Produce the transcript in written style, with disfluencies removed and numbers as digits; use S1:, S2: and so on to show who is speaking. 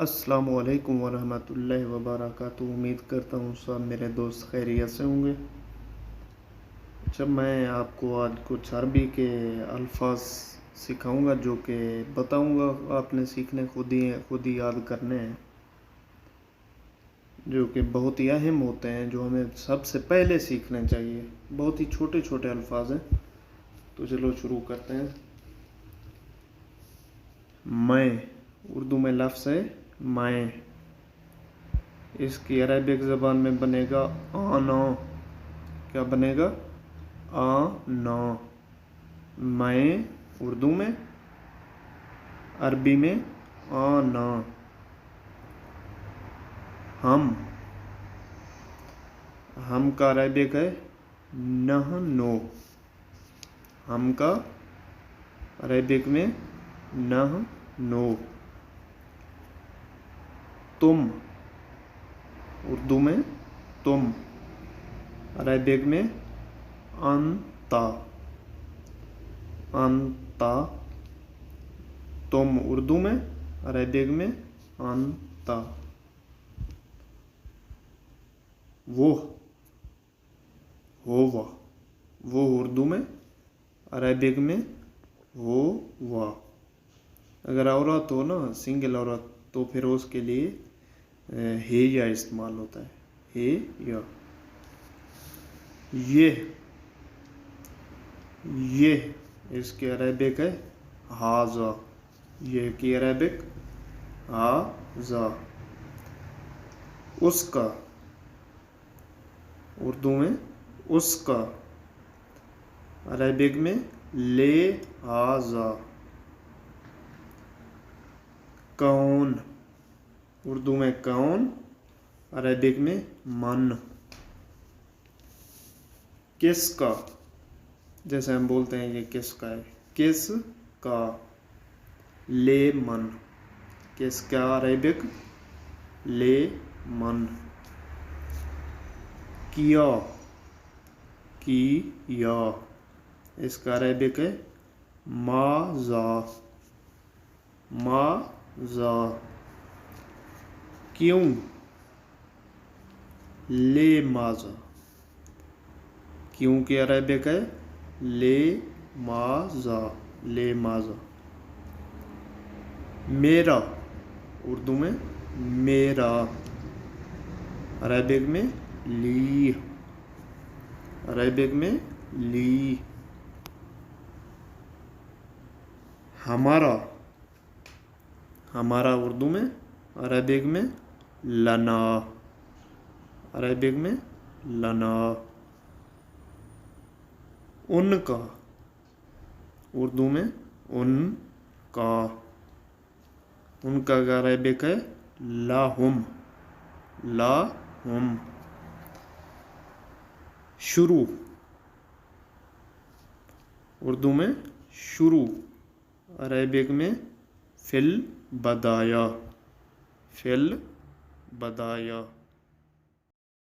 S1: السلام علیکم ورحمۃ اللہ وبرکاتہ۔ امید کرتا ہوں سب میرے دوست خیریت سے ہوں گے۔ جب میں آپ کو آج کچھ عربی کے الفاظ سکھاؤں گا جو کہ بتاؤں گا آپ نے سیکھنے خود ہی یاد کرنے ہیں، جو کہ بہت ہی اہم ہوتے ہیں، جو ہمیں سب سے پہلے سیکھنے چاہیے۔ بہت ہی چھوٹے چھوٹے الفاظ ہیں، تو چلو شروع کرتے ہیں۔ میں، اردو میں لفظ ہے میں، اس کی عربک زبان میں بنے گا آنا۔ کیا بنے گا؟ آنا۔ میں اردو میں، عربی میں آنا۔ ہم کا عربک ہے نحنو۔ ہم کا عربک میں نحنو۔ تم، اردو میں تم، عربک میں انتا۔ انتا، تم اردو میں، عربک میں انتا۔ وہ، ہوا، وہ اردو میں، عربک میں ہوا۔ اگر عورت ہو نا، سنگل عورت، تو پھر اس کے لیے ہے یا استعمال ہوتا ہے، ہے یا۔ یہ اس کے عربک ہے ہاذا۔ یہ کی عربک ہاذا۔ اس کا، اردو میں اس کا، عربک میں لہذا۔ کون، اردو میں کون، عربک میں من۔ کس کا، جیسے ہم بولتے ہیں یہ کس کا ہے، کس کا، لے من۔ کس کا عربک لے من۔ کیا، کیا، اس کا عربک ہے ماذا۔ ماذا۔ کیوں، لماذا۔ کیوں کی عربک ہے لماذا، لماذا۔ میرا، اردو میں میرا، عربک میں لی، عربک میں لی۔ ہمارا، ہمارا اردو میں، عربک میں لنا، عربک میں لنا۔ ان کا، اردو میں ان کا، ان کا عربک ہے لہم، لہم۔ شروع، اردو میں شروع، عربک میں فی البدایہ، فی البدایہ۔